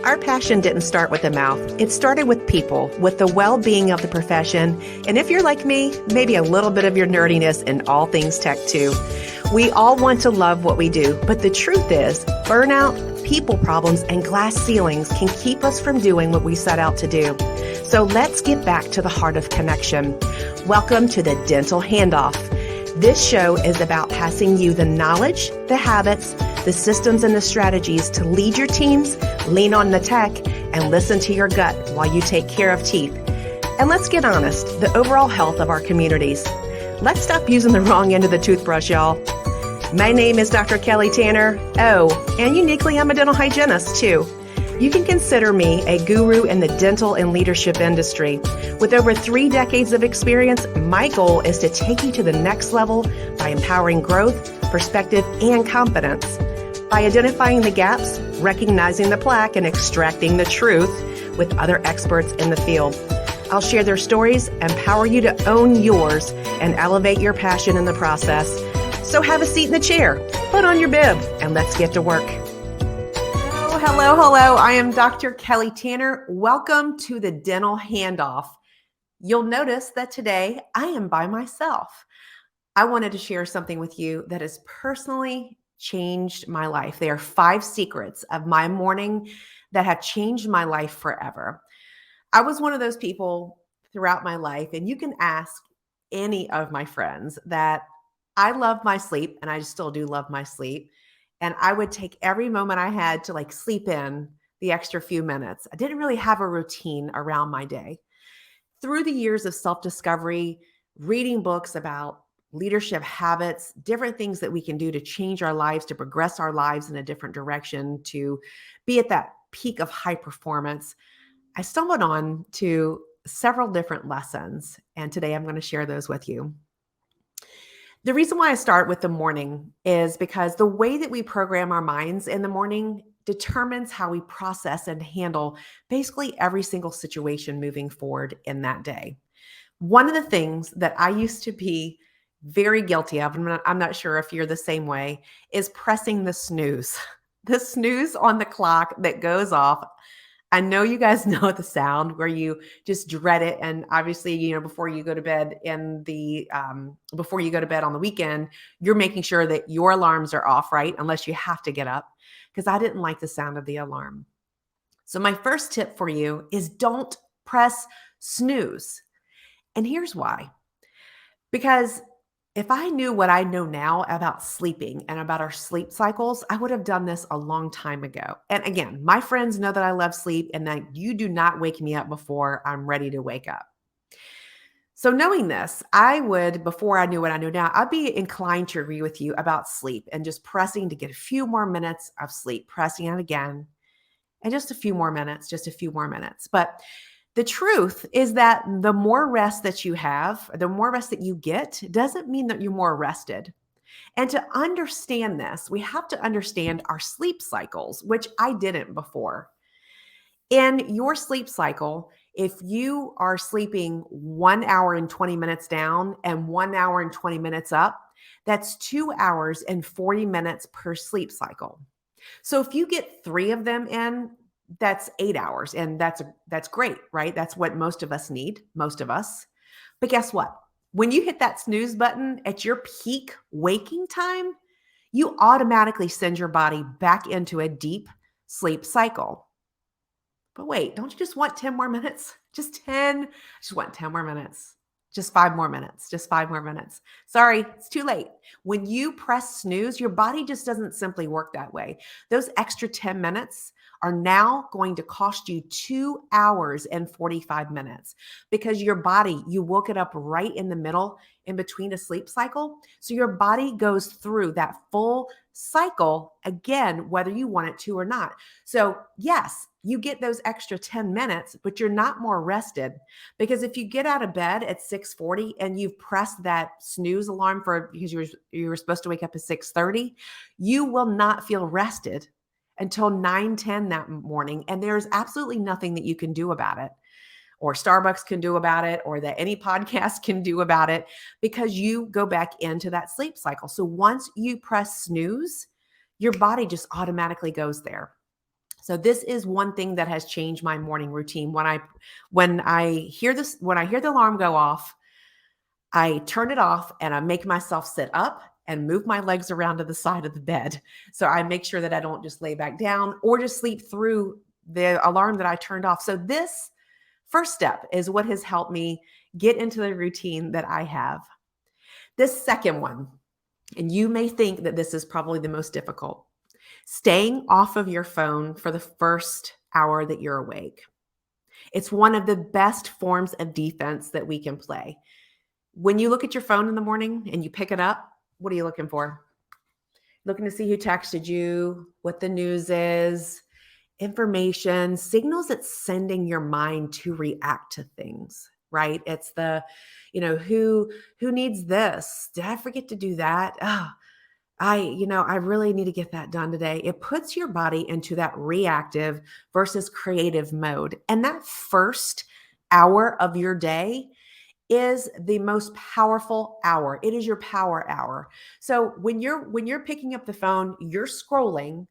Our passion didn't start with the mouth. It started with people, with the well-being of the profession. And if you're like me, maybe a little bit of your nerdiness in all things tech too. We all want to love what we do, but the truth is, burnout, people problems, and glass ceilings can keep us from doing what we set out to do. So let's get back to the heart of connection. Welcome to the Dental Handoff. This show is about passing you the knowledge, the habits, the systems, and the strategies to lead your teams, lean on the tech, and listen to your gut while you take care of teeth. And let's get honest, the overall health of our communities. Let's stop using the wrong end of the toothbrush, y'all. My name is Dr. Kelly Tanner. Oh, and uniquely, I'm a dental hygienist too. You can consider me a guru in the dental and leadership industry. With over 3 decades of experience, my goal is to take you to the next level by empowering growth, perspective, and confidence. By identifying the gaps, recognizing the plaque, and extracting the truth with other experts in the field. I'll share their stories, empower you to own yours, and elevate your passion in the process. So have a seat in the chair, put on your bib, and let's get to work. Hello. I am Dr. Kelly Tanner. Welcome to the Dental Handoff. You'll notice that today I am by myself. I wanted to share something with you that has personally changed my life. There are 5 secrets of my morning that have changed my life forever. I was one of those people throughout my life, and you can ask any of my friends that I love my sleep, and I still do love my sleep. And I would take every moment I had to sleep in the extra few minutes. I didn't really have a routine around my day. Through the years of self-discovery, reading books about leadership habits, different things that we can do to change our lives, to progress our lives in a different direction, to be at that peak of high performance, I stumbled on to several different lessons. And today I'm going to share those with you. The reason why I start with the morning is because the way that we program our minds in the morning determines how we process and handle basically every single situation moving forward in that day. One of the things that I used to be very guilty of, and I'm not sure if you're the same way, is pressing the snooze. The snooze on the clock that goes off. I know you guys know the sound where you just dread it. And obviously, before you go to bed before you go to bed on the weekend, you're making sure that your alarms are off, right? Unless you have to get up, because I didn't like the sound of the alarm. So my first tip for you is don't press snooze. And here's why. Because if I knew what I know now about sleeping and about our sleep cycles, I would have done this a long time ago. And again, my friends know that I love sleep and that you do not wake me up before I'm ready to wake up. So knowing this, before I knew what I know now, I'd be inclined to agree with you about sleep and just pressing to get a few more minutes of sleep, pressing it again, and just a few more minutes. But the truth is that the more rest that you have, the more rest that you get, doesn't mean that you're more rested. And to understand this, we have to understand our sleep cycles, which I didn't before. In your sleep cycle, if you are sleeping 1 hour and 20 minutes down and 1 hour and 20 minutes up, that's 2 hours and 40 minutes per sleep cycle. So if you get 3 of them in, that's 8 hours. And that's great, right? That's what most of us need, most of us. But guess what? When you hit that snooze button at your peak waking time, you automatically send your body back into a deep sleep cycle. But wait, don't you just want 10 more minutes? Just 10. I just want 10 more minutes. Just 5 more minutes. Just 5 more minutes. Sorry, it's too late. When you press snooze, your body just doesn't simply work that way. Those extra 10 minutes are now going to cost you 2 hours and 45 minutes because your body, you woke it up right in the middle in between a sleep cycle. So your body goes through that full cycle again, whether you want it to or not. So yes, you get those extra 10 minutes, but you're not more rested because if you get out of bed at 6:40 and you've pressed that snooze alarm because you were supposed to wake up at 6:30, you will not feel rested until 9:10 that morning. And there's absolutely nothing that you can do about it, or Starbucks can do about it, or that any podcast can do about it, because you go back into that sleep cycle. So once you press snooze, your body just automatically goes there. So this is one thing that has changed my morning routine. When I hear the alarm go off, I turn it off and I make myself sit up and move my legs around to the side of the bed. So I make sure that I don't just lay back down or just sleep through the alarm that I turned off. So this first step is what has helped me get into the routine that I have. This second one, and you may think that this is probably the most difficult, staying off of your phone for the first hour that you're awake. It's one of the best forms of defense that we can play. When you look at your phone in the morning and you pick it up, what are you looking for? Looking to see who texted you, what the news is, information, signals it's sending your mind to react to things, right? It's the, who needs this? Did I forget to do that? Oh, I really need to get that done today. It puts your body into that reactive versus creative mode. And that first hour of your day is the most powerful hour. It is your power hour. So when you're picking up the phone, you're scrolling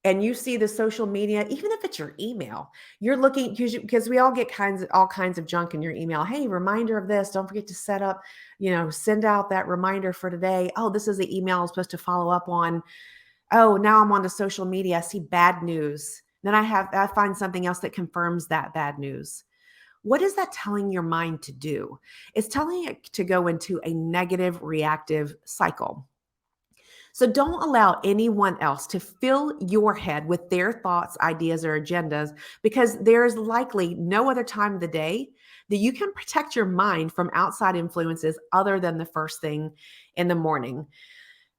and you see the social media, even if it's your email, you're looking because we all get all kinds of junk in your email. Hey, reminder of this. Don't forget to send out that reminder for today. Oh, this is the email I'm supposed to follow up on. Oh, now I'm on the social media. I see bad news. Then I find something else that confirms that bad news. What is that telling your mind to do? It's telling it to go into a negative reactive cycle. So don't allow anyone else to fill your head with their thoughts, ideas, or agendas, because there's likely no other time of the day that you can protect your mind from outside influences other than the first thing in the morning.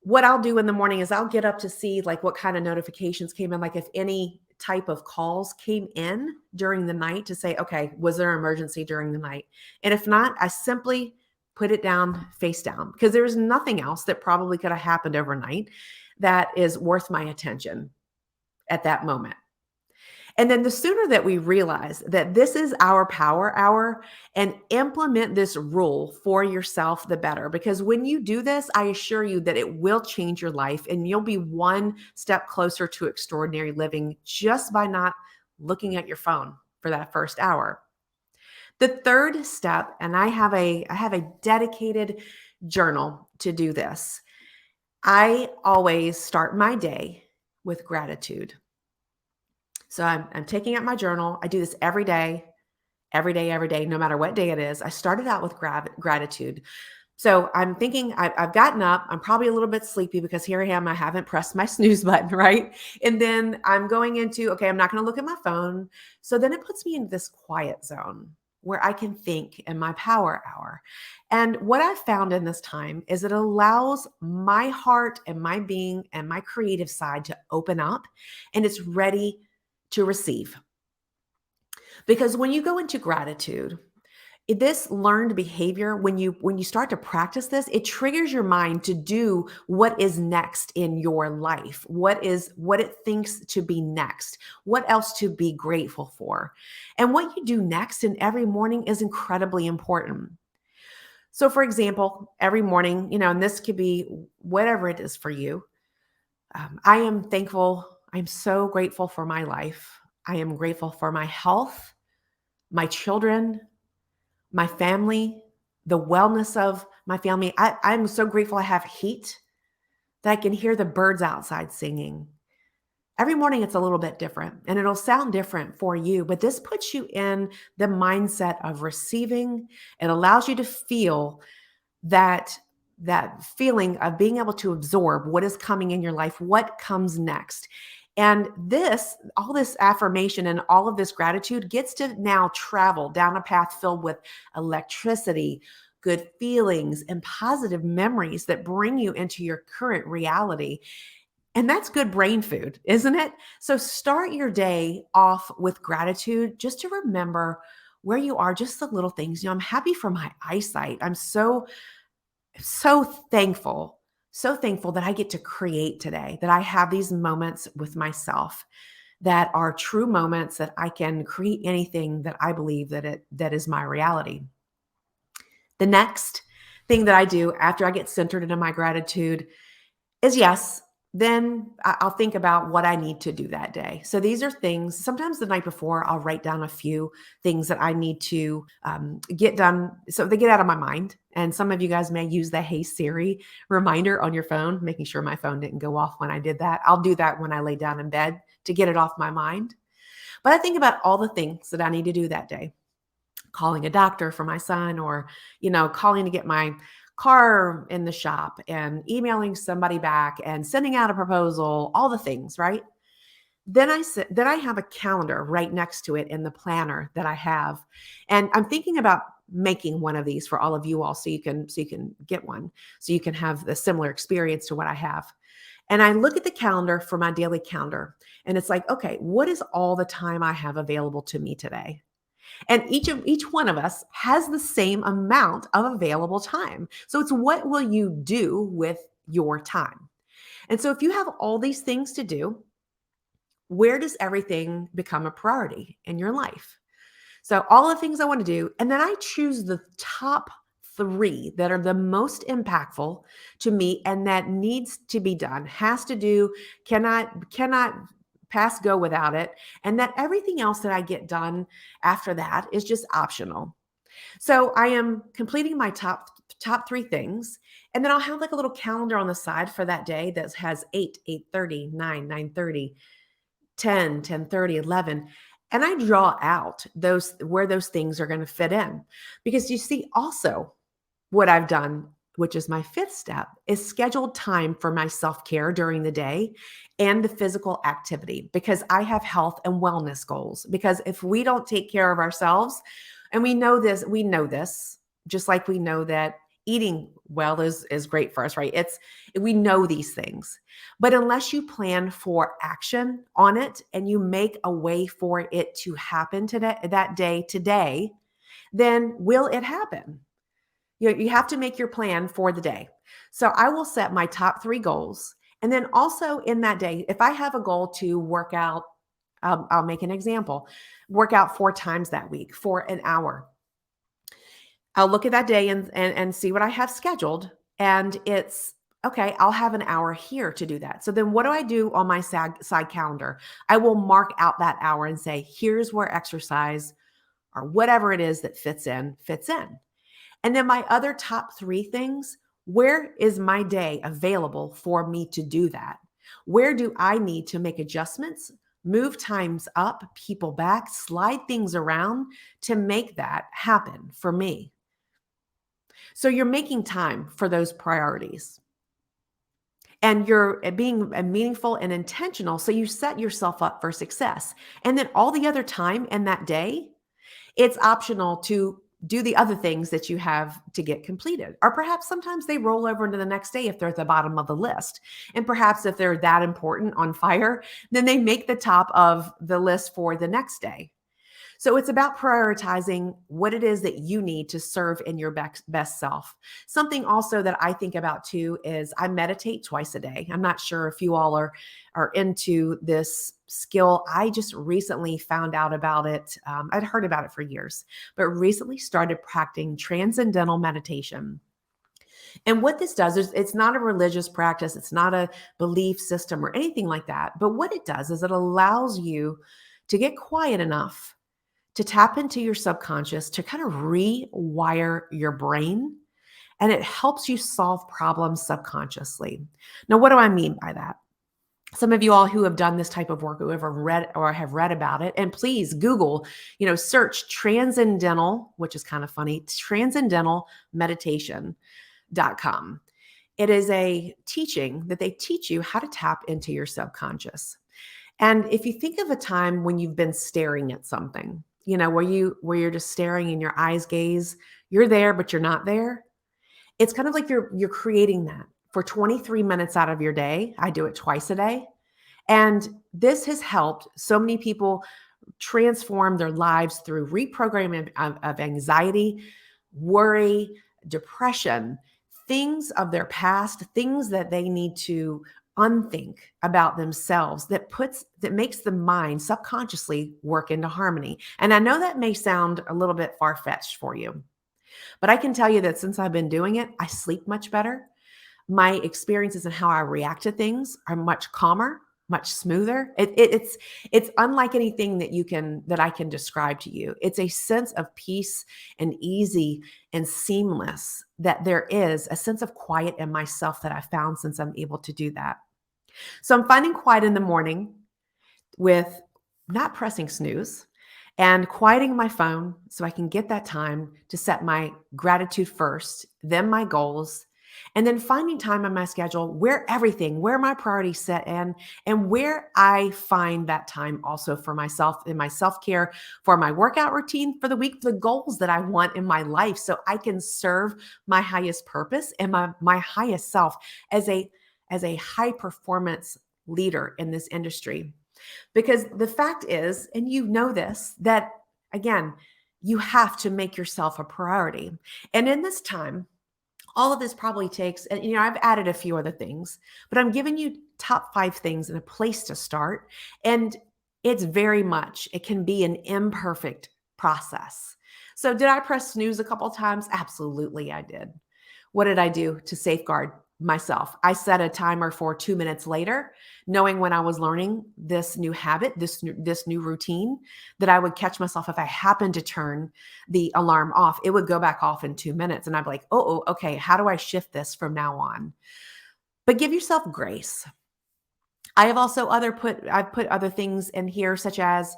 What I'll do in the morning is I'll get up to see like what kind of notifications came in, like if any type of calls came in during the night to say, okay, was there an emergency during the night? And if not, I simply put it down face down because there's nothing else that probably could have happened overnight that is worth my attention at that moment. And then the sooner that we realize that this is our power hour and implement this rule for yourself, the better. Because when you do this, I assure you that it will change your life and you'll be one step closer to extraordinary living just by not looking at your phone for that first hour. The third step, and I have a dedicated journal to do this. I always start my day with gratitude. So I'm taking out my journal. I do this every day, no matter what day it is. I started out with gratitude. So I'm thinking I've gotten up. I'm probably a little bit sleepy because here I am. I haven't pressed my snooze button, right? And then I'm going into, okay, I'm not going to look at my phone. So then it puts me into this quiet zone where I can think in my power hour. And what I've found in this time is it allows my heart and my being and my creative side to open up and it's ready to receive. Because when you go into gratitude, this learned behavior, when you start to practice this, it triggers your mind to do what is next in your life. What it thinks to be next, what else to be grateful for. And what you do next in every morning is incredibly important. So for example, every morning, and this could be whatever it is for you. I am thankful. I'm so grateful for my life. I am grateful for my health, my children, my family, the wellness of my family. I'm so grateful I have heat that I can hear the birds outside singing. Every morning it's a little bit different and it'll sound different for you, but this puts you in the mindset of receiving. It allows you to feel that feeling of being able to absorb what is coming in your life, what comes next. And all this affirmation and all of this gratitude gets to now travel down a path filled with electricity, good feelings, and positive memories that bring you into your current reality. And that's good brain food, isn't it? So start your day off with gratitude just to remember where you are, just the little things. I'm happy for my eyesight. I'm so thankful, that I get to create today, that I have these moments with myself that are true moments that I can create anything that I believe that is my reality. The next thing that I do after I get centered into my gratitude is, yes, then I'll think about what I need to do that day. So these are things, sometimes the night before, I'll write down a few things that I need to get done so they get out of my mind. And some of you guys may use the Hey Siri reminder on your phone, making sure my phone didn't go off when I did that. I'll do that when I lay down in bed to get it off my mind. But I think about all the things that I need to do that day. Calling a doctor for my son, or, calling to get my car in the shop, and emailing somebody back and sending out a proposal, all the things, right? Then I have a calendar right next to it in the planner that I have. And I'm thinking about making one of these for all of you all so you can get one, so you can have the similar experience to what I have. And I look at the calendar for my daily calendar, and it's like, okay, what is all the time I have available to me today? And each one of us has the same amount of available time. So it's, what will you do with your time? And so if you have all these things to do, where does everything become a priority in your life? So all the things I want to do, and then I choose the top 3 that are the most impactful to me and that needs to be done, has to do, cannot pass go without it, and that everything else that I get done after that is just optional. So I am completing my top 3 things, and then I'll have like a little calendar on the side for that day that has 8, 8:30, 9, 9:30, 10, 10:30, 11. And I draw out those where those things are going to fit in. Because you see, also what I've done, which is my 5th step, is scheduled time for my self-care during the day and the physical activity, because I have health and wellness goals. Because if we don't take care of ourselves, and we know this, just like we know that eating well is great for us, right? We know these things. But unless you plan for action on it and you make a way for it to happen today, that day today, then will it happen? You have to make your plan for the day. So I will set my top 3 goals. And then also in that day, if I have a goal to work out, I'll make an example, work out 4 times that week for an hour. I'll look at that day and see what I have scheduled. And it's okay, I'll have an hour here to do that. So then what do I do on my side calendar? I will mark out that hour and say, here's where exercise or whatever it is that fits in. And then my other top 3 things, where is my day available for me to do that? Where do I need to make adjustments, move times up, people back, slide things around to make that happen for me? So you're making time for those priorities. And you're being meaningful and intentional. So you set yourself up for success. And then all the other time in that day, it's optional to do the other things that you have to get completed. Or perhaps sometimes they roll over into the next day if they're at the bottom of the list. And perhaps if they're that important on fire, then they make the top of the list for the next day. So it's about prioritizing what it is that you need to serve in your best self. Something also that I think about too is I meditate twice a day. I'm not sure if you all are into this skill. I just recently found out about it. I'd heard about it for years, but recently started practicing Transcendental Meditation. And what this does is, it's not a religious practice. It's not a belief system or anything like that. But what it does is it allows you to get quiet enough to tap into your subconscious, to kind of rewire your brain, and it helps you solve problems subconsciously. Now, what do I mean by that? Some of you all who have done this type of work, who have read about it, and please Google, search Transcendental, which is kind of funny, transcendentalmeditation.com. It is a teaching that they teach you how to tap into your subconscious. And if you think of a time when you've been staring at something, where you're just staring and your eyes gaze, you're there, but you're not there. It's kind of like you're creating that for 23 minutes out of your day. I do it twice a day. And this has helped so many people transform their lives through reprogramming of anxiety, worry, depression, things of their past, things that they need to unthink about themselves, that makes the mind subconsciously work into harmony. And I know that may sound a little bit far-fetched for you, but I can tell you that since I've been doing it, I sleep much better. My experiences and how I react to things are much calmer, much smoother. It's unlike anything that I can describe to you. It's a sense of peace and easy and seamless, that there is a sense of quiet in myself that I found since I'm able to do that. So I'm finding quiet in the morning with not pressing snooze and quieting my phone so I can get that time to set my gratitude first, then my goals, and then finding time on my schedule where my priorities set and where I find that time also for myself in my self-care, for my workout routine for the week, the goals that I want in my life so I can serve my highest purpose and my highest self as a high performance leader in this industry. Because the fact is, and you know this, that again, you have to make yourself a priority. And in this time, all of this probably takes, and I've added a few other things, but I'm giving you top 5 things and a place to start. And it can be an imperfect process. So did I press snooze a couple times? Absolutely, I did. What did I do to safeguard myself? I set a timer for 2 minutes later, knowing when I was learning this new habit, this new routine, that I would catch myself if I happened to turn the alarm off. It would go back off in 2 minutes, and I'd be like, "Oh, okay. How do I shift this from now on?" But give yourself grace. I've put other things in here, such as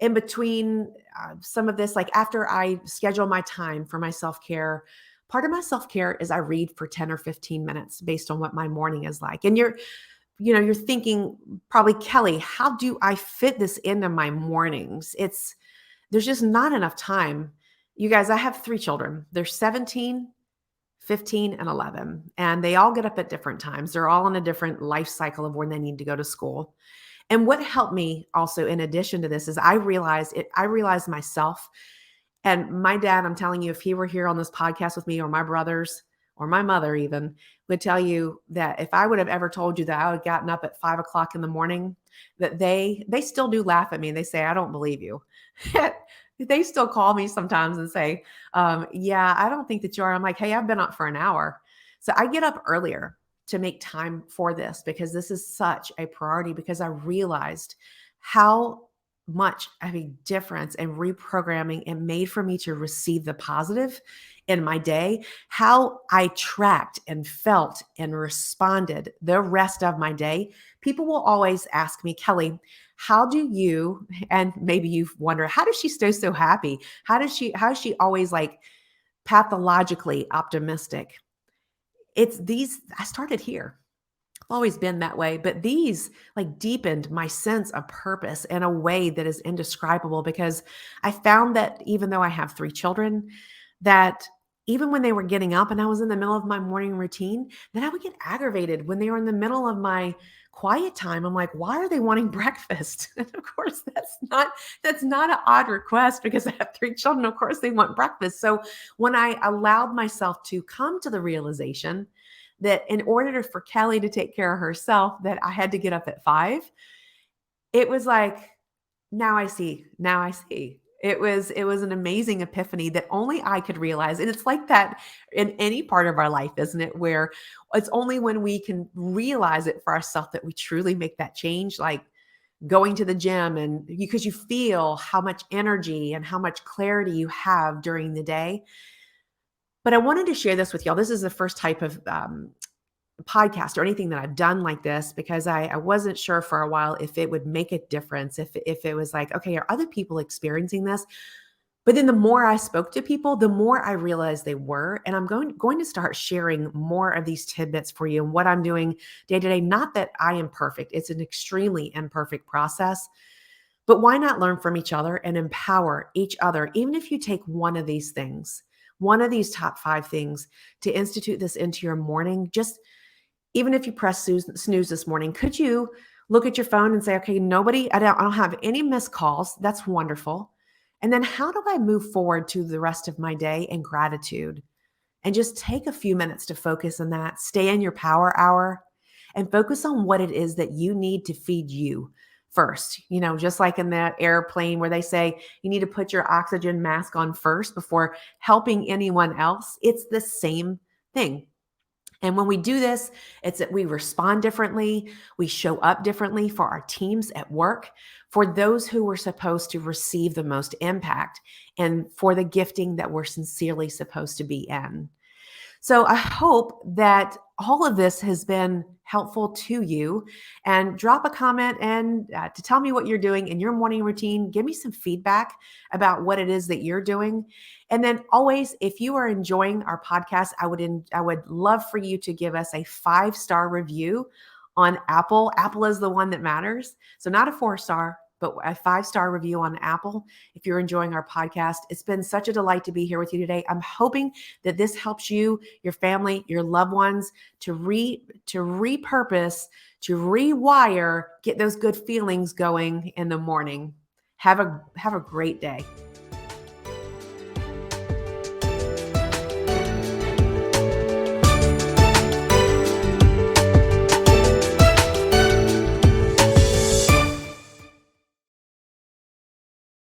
in between some of this, like after I schedule my time for my self care, part of my self care is I read for 10 or 15 minutes based on what my morning is like. And you're thinking probably, Kelly, how do I fit this into my mornings? There's just not enough time. You guys, I have 3 children. They're 17, 15, and 11, and they all get up at different times. They're all in a different life cycle of when they need to go to school. And what helped me also in addition to this is I realized myself, and my dad, I'm telling you, if he were here on this podcast with me, or my brothers or my mother even, would tell you that if I would have ever told you that I would have gotten up at 5 o'clock in the morning, that they still do laugh at me. And they say, "I don't believe you." They still call me sometimes and say, "Yeah, I don't think that you are." I'm like, "Hey, I've been up for an hour." So I get up earlier to make time for this because this is such a priority, because I realized how much of a difference and reprogramming it made for me to receive the positive in my day, how I tracked and felt and responded the rest of my day. People will always ask me, "Kelly, how do you," and maybe you wonder, how does she stay so happy? How is she always like pathologically optimistic? I started here. I've always been that way, but these like deepened my sense of purpose in a way that is indescribable, because I found that even though I have 3 children, that even when they were getting up and I was in the middle of my morning routine, then I would get aggravated when they were in the middle of my quiet time. I'm like, "Why are they wanting breakfast?" And of course, that's not an odd request, because I have 3 children. Of course, they want breakfast. So when I allowed myself to come to the realization that in order for Kelly to take care of herself, that I had to get up at 5, it was like, now I see. Now I see. It was an amazing epiphany that only I could realize. And it's like that in any part of our life, isn't it? Where it's only when we can realize it for ourselves that we truly make that change, like going to the gym, and because you feel how much energy and how much clarity you have during the day. But I wanted to share this with y'all. This is the first type of podcast or anything that I've done like this, because I wasn't sure for a while if it would make a difference, if it was like, okay, are other people experiencing this? But then the more I spoke to people, the more I realized they were. And I'm going to start sharing more of these tidbits for you and what I'm doing day to day. Not that I am perfect. It's an extremely imperfect process. But why not learn from each other and empower each other? Even if you take one of these things, one of these top 5 things, to institute this into your morning, just even if you press snooze this morning, could you look at your phone and say, "Okay, I don't have any missed calls. That's wonderful. And then how do I move forward to the rest of my day in gratitude?" And just take a few minutes to focus on that. Stay in your power hour and focus on what it is that you need to feed you first. Just like in the airplane where they say you need to put your oxygen mask on first before helping anyone else. It's the same thing. And when we do this, it's that we respond differently. We show up differently for our teams at work, for those who were supposed to receive the most impact, and for the gifting that we're sincerely supposed to be in. So I hope that all of this has been helpful to you. And drop a comment and to tell me what you're doing in your morning routine. Give me some feedback about what it is that you're doing. And then always, if you are enjoying our podcast, I would love for you to give us a 5-star review on Apple. Apple is the one that matters. So not a 4-star, but a 5-star review on Apple. If you're enjoying our podcast, it's been such a delight to be here with you today. I'm hoping that this helps you, your family, your loved ones to repurpose, to rewire, get those good feelings going in the morning. Have a great day.